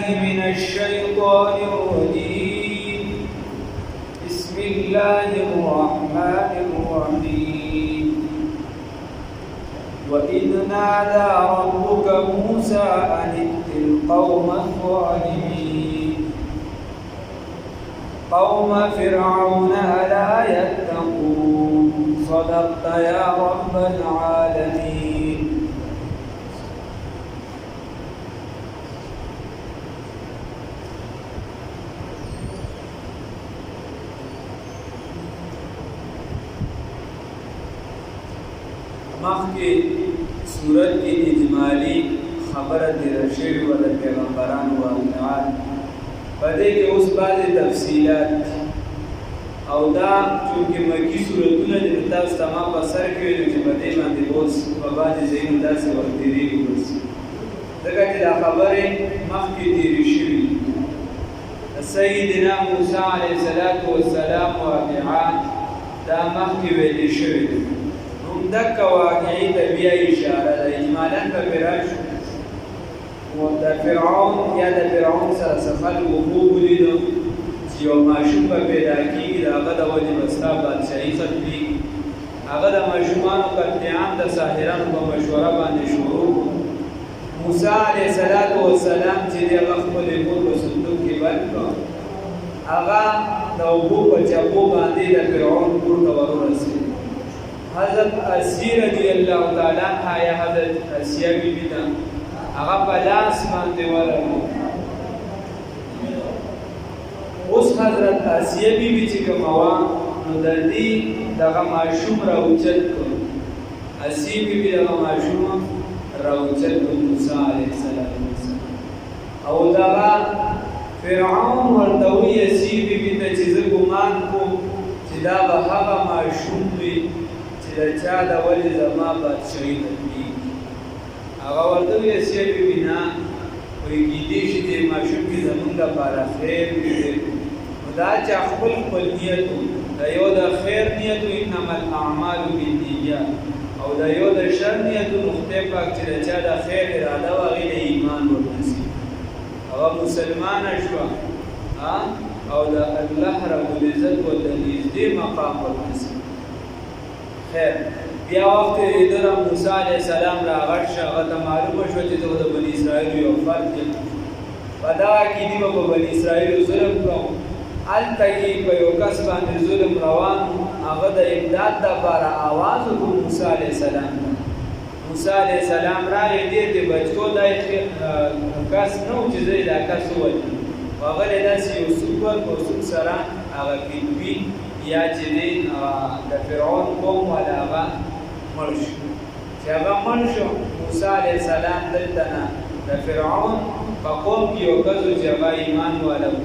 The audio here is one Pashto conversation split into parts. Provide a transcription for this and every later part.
من الشيطان الرجيم. بسم الله الرحمن الرحيم. وإذ نادى ربك موسى أن ائت القوم الظالمين قوم فرعون ألا يتقون. صدقت يا رب العالمين. مخکې سورت کې اجمالی خبره تیره شوې وه د پیغمبرانو واقعات، په دې کې اوس بعضې تفصیلات او دا چونکې مکي سورتونه دي نو تاسو ته ما په سر کې ویلو چې په دې باندې اوس په بعضې ځایونو داسې وخت تېرېږي اوس ځکه چې دا خبرې مخکې تېرې شوي. د سیدنا موسی علیه السلام واقعات دا مخکې ویلې شوي دي. دکه واقعي ته بیا اشاره ده. اجمالا به پرې راشو و د فرعون یا د فرعون سره څه خلکو خوب ولیدو چې یو ماشوم به پیدا کېږي د هغه د وجې به ستا بادشاهي ختمېږي. هغه د ماشومانو قتل عام د ساحرانو په مشوره باندې شروع کړو. موسی علیه السلام چې دی هغه خپلې مور په صندوق کې بند کړه، هغه د اوبو په چپو باندې د فرعون کور ته ورورسېد. حضرت اسیه رضی الله تعالی عنها یا حضرت اسیه بیبي ته هغه په لاس باندې ورغله. اوس حضرت اسیه بیبي چې کومه وه نو د دې دغه ماشوم راوچت کړ. اسیه بیبي دغه ماشوم راوچت کړ موسی علیه السلام او دغه فرعون ورته وایي اسیه بیبي ته چې زه ګمان کوم چې دا به هغه ماشوم وي د چا د ولې زما بادشاهي ختمېږي. هغه ورته وایي اسیه بیبي نه وایي کیدای شي دې ماشوم کې زمونږ لپاره خیر وي. نو دا چې خپل نیت و د یو د خیر نیت و انما الاعمال بالنیات او د یو د شر نیت و نو خدای پاک چې د چا د خیر اراده و هغې له ایمان ورنصیب هغه مسلمانه شوه او د الله رب العزت ورته نږدې مقام ورنصیب. خیر بیا وخت ایدره موسی علیه السلام را غټ شه، هغه ته معلومه شوه چې زه د بني اسرائیلو یو فرد یم. په دغه عقیدې به په بني اسرائیلو ظلم کوم. هلته کې په یو کس باندې ظلم روان و، هغه د امداد دپاره آواز وکړو موسی علیه السلام ته. موسی علیه السلام راغی دې ته بچکو دا کس نه و چې زه یې دا کس ووژنم. هغه له داسې یو څوک ورکړو څوک سره هغه کیدوي یا چې دی د فرعون قوم والا هغه مړ شو. چې هغه مړ شو موسی علیه السلام دلته نه د فرعون په قوم کې یو کس و چې هغه ایمان والا و،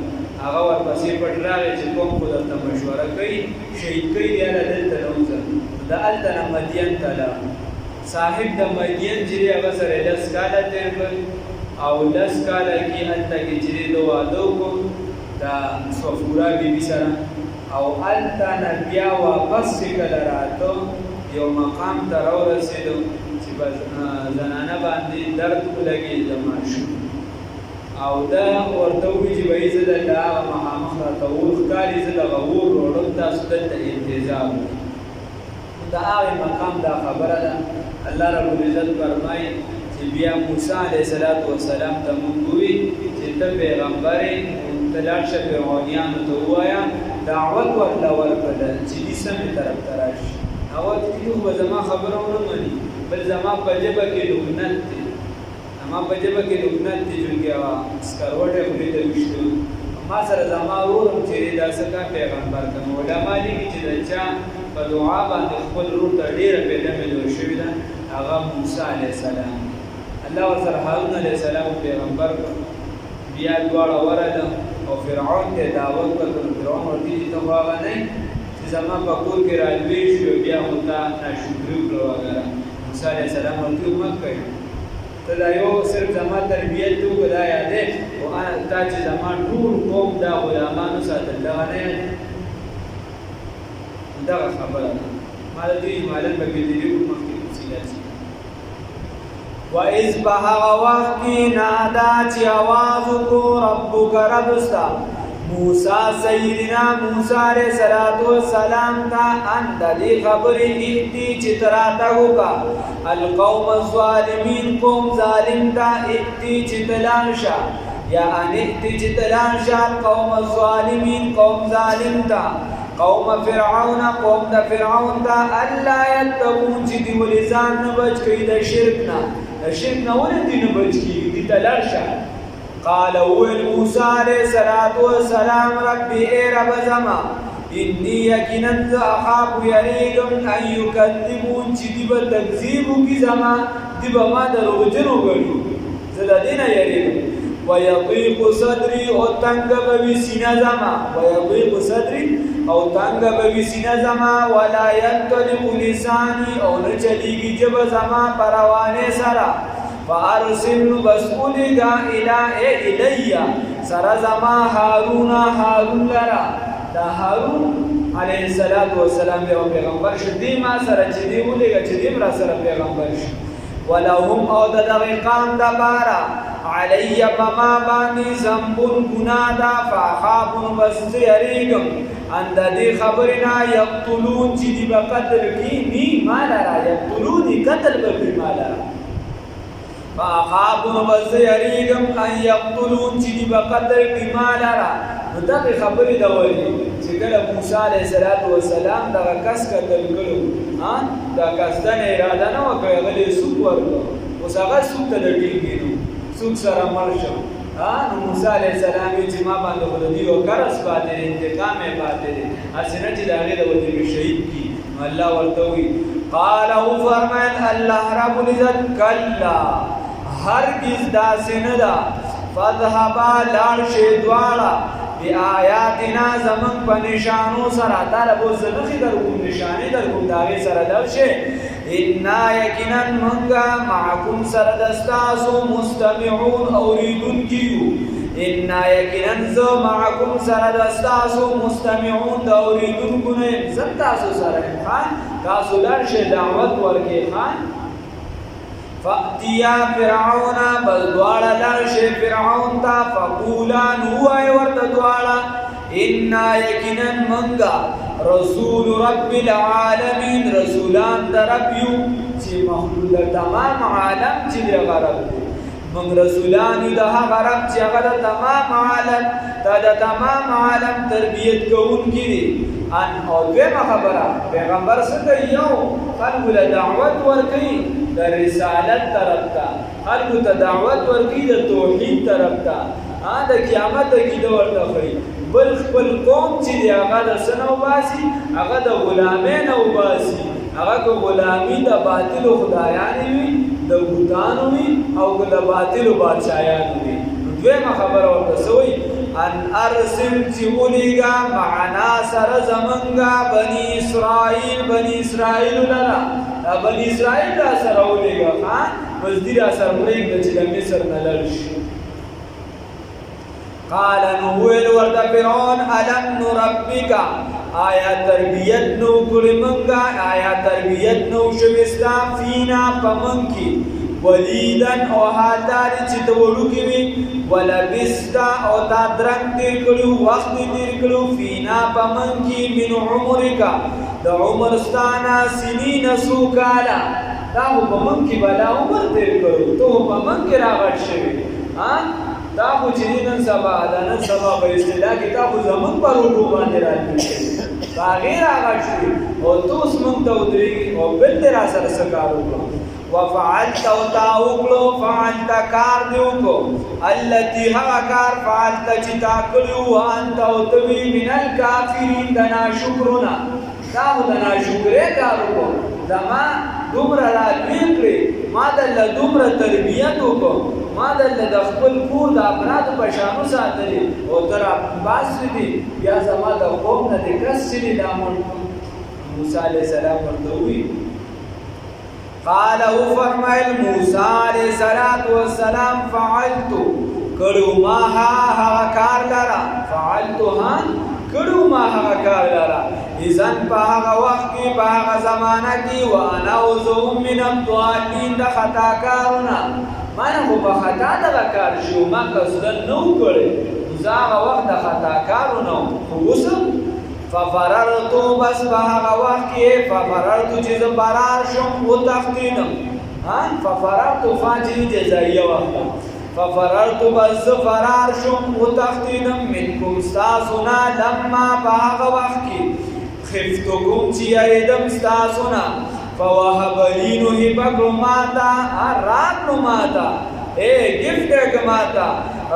هغه ورپسې پټ راغی چې قوم خو درته مشوره کوي شهید کوي یاره دلته نه وځه. د هلته نه مدین ته لاړ. صاحب د مدین چې دی هغه سره 10 کاله تېر کړل او 10 کاله کې هلته کې چې دی ده واده وکړو د صفوره بیبي سره او هلته نه بیا واپس چې کله راته یو مقام ته راورسېدو چې په زنانه باندې درد ولګېد د ماشوم او دا ورته ووایي چې بهي زه دلته هغه مخامخ راته اور ښکاري، زه دغه اور وړم، تاسو دلته انتظار وکړئ. د هغې مقام دا خبره ده. الله رب العزت فرمایي چې بیا موسی علیه السلام ته موږ ووایي چې ته پیغمبر یې، ته لاړ شه فرعونیانو ته ووایه دعوت ورته ورکړه چې دې سمې طرف ته راشي. هغه ورته وایي خو به زما خبره ونه مني، بل زما په ژبه کې لکنت دی، زما په ژبه کې لکنت دی چونکې هغه سکروټی خولې ته ویشتو. ما سره زما ورور هم چې دی دا څه کا پیغمبر کړم. علما لیکي چې د چا په دعا باندې خپل ورور ته ډېره پیدا مېلو شوې ده هغه موسی علیه السلام. الله ورسره هارون علیه السلام پیغمبر کړ. بیا دواړه ورغله او فرعون ته دعوت ورکړ. فرعون ورته وایي ته خو هغه نه یې چې زما په کور کې رالوی شو بیا خو تا ناشکري وکړه وغیره. موسی علیه السلام ورته وایي مه کوئ، ته دا یو صرف زما تربیت ته وکړه دا یادې خو تا چې زما ټول قوم دا غلامانو ساتل دغه نه یادې. دغه خبره ده. ما د دې اجمالا په کې دې مخکې تفصیلات شي. وَإِذْ بَهَغَ وَقْتِ نَادَا چِ آواز کو ربک ربستا موسیٰ سیدنا موسیٰ علیہ السلام تا اند دی خبر احتی چتراتگو کا القوم الظالمین قوم ظالم تا احتی چتلانشا یا ان احتی چتلانشا القوم الظالمین قوم ظالم تا قوم فرعون قوم دا فرعون تا اللہ یتقون چی دی ولزان نبچ کئی دا شرکنا ولدی نبچ کی دی تلرشا قال اول موسیٰ علیہ السلام ربی اے رب زما انی یقیناً اخاف یریگم ان یکذبون چی دی با تکذیبو کی زما دی با ما دروغجنو گڑی زدہ دینا یریگم ویضیق صدری او تنگ بوی سینہ زما ویضیق صدری او تنگ بوی سینہ زما ولا ینطلق لسانی او نچلیگی جب زما پروانے سرا فارسل بسئولی گا الی سر زما هارون لرا دا هارون علیہ السلام بیو پیغمبر شد دیما سر چدی بولی گا چدیم را سر پیغمبر شد ولهم او دا دغیقان دا بارا علی بما بانی زنبون گنادا فاخابون بس یریگم اند دی خبرنا یقتلون چی دی با قتل کی نی مالارا یقتلونی قتل بکی مالارا فاخابون بس یریگم ان یقتلون چی دی با قتل کی مالارا نتا کی خبری دولی چی کل موسیٰ علیہ السلام دا کس قتل کرو دا کس دن ارادا نو که غلی سوک ورکو اس اغا سوک تا لٹی گینو سوک سر مرشم نو موسیٰ علیہ السلام چې ما باندې خودی او کرس پاتې انتقام یې پاتې دي اسنه چې دا غیر وته شهید کی الله ورته قال او فرمایل الله رب العزت کلا هرگز دا سندا فذهبا لال شی دواړه بیااتنا زمن په نشانو سره طلبو زنخي درو نشانه درو داغه سره درشه انا یقینا منگا معکم سردستاسو مستمعون اوریدون کیو انا یقینا زو معکم سردستاسو مستمعون دا اوریدون کنه زنتاسو سره خان تاسو درشه دعوت ورکی خان فأتیا فرعون بل دوارا لرشه فرعون تا فقولا نوائی ورد دوارا انا یقینا منگا رسول رب العالمین رسولان در ربیو چی مخلوق در تمام عالم چی دی غرب دی من رسولانی دا غرب چی اگر تمام عالم تا دا تمام عالم تربیت کون کی دی ان او دویم خبره پیغمبر سکر یو خلقو لدعوت ورکی در رسالت طرف تا خلقو تا دعوت ورکی در توحید طرف تا دا قیامت کی دور تخری بل خپل قوم چې دی هغه د سنو باسي هغه د غلامین او باسي هغه کو غلامی د باطل خدایانو وي د بوتانو وي او د باطل بادشاہانو وي دویمه خبره ورته سوی ان ارسل چې ولېګا معنا سره زمونږه بني اسرائیل لرا بني اسرائیل را سره ولېګا خان مزدی را سره ولېګا چې د مصر نه لړ شي قال نوویل ورد فرعون علم نربک آیا تربیت نو کری منگا آیا تربیت نو شوستا فینا پمنکی ولیدن او حالداری چی تولو کیوی ولبستا او تا درنگ تیر کلو وقت تیر کلو فینا پمنکی من عمرکا دا عمرستانا سنین سوکالا دا پمنکی بلا عمر تیر کلو تو پمنکی راغت شوی دا خو چې نن سبا دا نن سبا په اصطلاح کې دا خو زمون پر وګو باندې راځي باغیر هغه شي او توس مونږ ته ودرېږي او بل دې را سره سکار وکړو وفعلت او تا وکړو فعلت کار دې وکړو التي هغه کار فعلت چې تا کړو وانت او توی من الکافرین د ناشکرونه دا خو د ناشکرۍ کار وکړو زما دومره رالوی کړې ما دله دومره تربیت وکړو ما دل د خپل کور د افرادو په شانو ساتلی او تر عباس دي بیا زما د قوم نه د کس چې دا موسی علیہ السلام ورته وی قال او فرمایل موسی علیہ السلام فعلت کړو ما ها کار لرا فعلت ها کړو ما هغه کار لرا اذن په هغه وخت کې په هغه زمانہ کې وانا وزهم من الضالین د خطاکارونه مانه خو په خطا دغه کار شو ما قصدن نو کړی زه هغه وخت د خطاکارونه خو اوسم ففررتو بس په هغه وخت کې ففررتو چې زه فرار شم وتښتېدم ففررتو فاجر جزائیه وخت ففررتو بس فرار شم وتښتېدم منکم ستاسونه لما په هغه وخت کې خفتکم چې یریدم ستاسونه فوهب لي نو هبه کړو ماته راکړو ماته ګفټ یې کړه ماته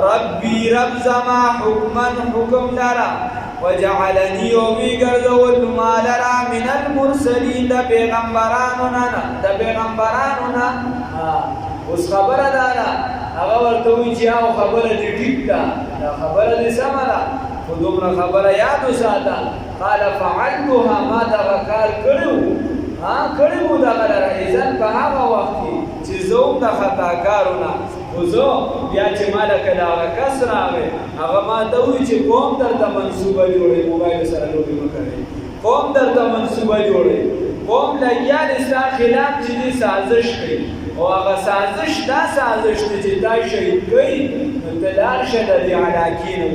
ربي رب زما حکمن حکم لرا وجعلني وبيغرزول ما لرا من المرسلين د پیغمبرانو نه اوس خبره ده هغه ورته وی چې او خبره دې ټیک ده دا خبره دې سمه ده خو دومره خبره یاد وساته قال فعلتها ما دغه کار کړو دغه لره اذن په هغه وخت کې چې زوم د خطاکارونه خو زه بیا چې ما له کله هغه کس راغی هغه ما ته ووایي چې قوم درته منصوبه جوړوي موبایل سره لوبې مه کوئ قوم درته منصوبه جوړوي قوم لګیا د ستا خلاف چې دې سازش کوي او هغه سازش دا سازش دی چې دا شهید کوي نو ته لاړ شه د دې علاقې نه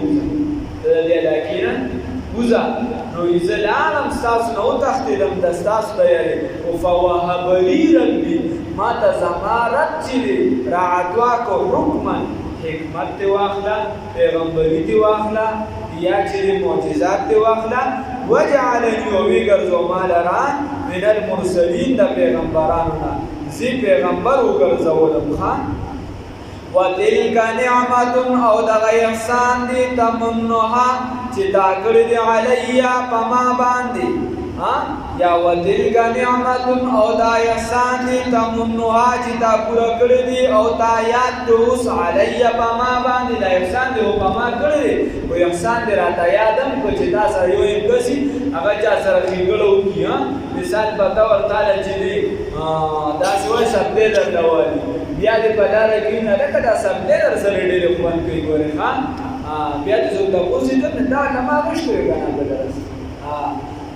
وځه نو زه لاړم ستاسو نه وتښتېدم د ستاسو د یارې خو فوهب لي ربي ما ته زما رب چې دی راعتوا کو حکمن حکمت دې واخله پیغمبري دې واخله یا چې معجزات دې واخله وجعلني وبيغرزو ما لرا من المرسلین د پیغمبرانو نه زی پیغمبر وګرځولم خان وتلک نعمت او دغه احسان دی تمنها چې دا کړی دی علیا په ما باندې یا وتلک نعمت او دا احسان دی تمنها چې دا پوره کړی دی او تا یاد اوس علیا په ما باندې دا احسان دی په ما کړی دی او احسان دی راته یادم کو چې دا سره یو کسي هغه چا سره کېږلو کی مثال پتا ورته چې دی دا سوال سبده درلوالي بیا دې په لاره کې نه لکه دا سبده در سره ډېرې خوند کوي ګورې بیا دې څوک تپوس یې کړ دا کما غوښتو یې کنه په درس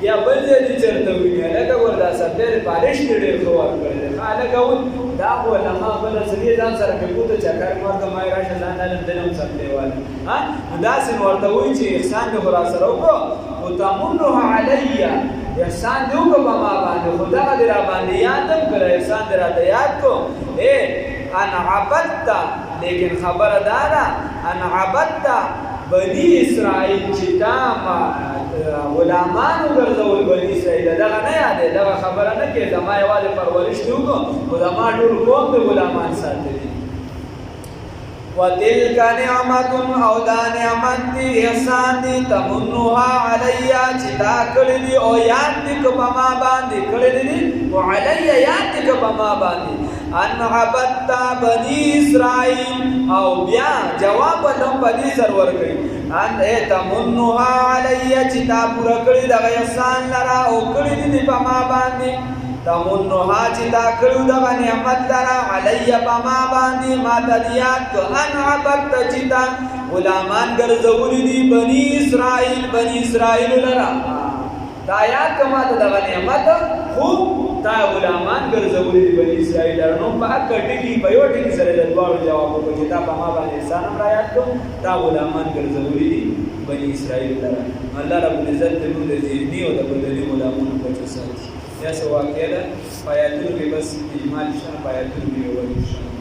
بیا بل ځای دې چېرته ویني لکه ګور دا سبده پالش دې ډېر ښه ورکړی دی لکه دا خو علما بله سړي ځان سره مې کوته چکر مې ورته ما یې راشه ځان علم دلم سبدې والی نو داسې مې ورته وایي چې احسان دې خو را سره وکړو وتمنها علیه احسان دې وکړو په ما باندې خو دغه دې را باندې یادم کړه احسان دې راته یاد کړو ان عبدت لیکن خبره دا ده ان عبدت بني اسرائیل چې تا غلامانو ګرځول بني اسرائیل دغه نه یادې دغه خبره نه کې زما یوازې پرورش دې وکړو خو زما ټول قوم دې غلامان ساتلي وتلک نعمت او دا نعمت دی احسان دی تمنها علیا چې دا کړی دی او یاد دې که په ما باندې کړی دی او علیا یاد دې که په ما باندې ان عبدت بني اسرائیل او بیا جواب لهم بني سر ورکړي ان تمنها علیا چې دا پوره کړی دغه احسان لرا او کړی دی په ما باندې تمنها چې دا کړو دغه نعمت لرا علیه په ما باندې ما ته یاد کو ان عبدت چې دا غلامان ګرځولي دي بني اسرائیل لرا دا یاد کما ته دغه نعمت خو دا غلامان ګرځولي دي بني اسرائیل لرا نو په کټکی په یو ټکی سره د دوه جواب وکړي چې دا په ما باندې احسان را یاد کو دا غلامان ګرځولي دي بني اسرائیل لرا الله رب العزت دې موږ دې او د بدلي غلامانو په څیر ساتي یا سوا کېده پایاتونو کې بس ایمان شنه پایاتونو کې وایي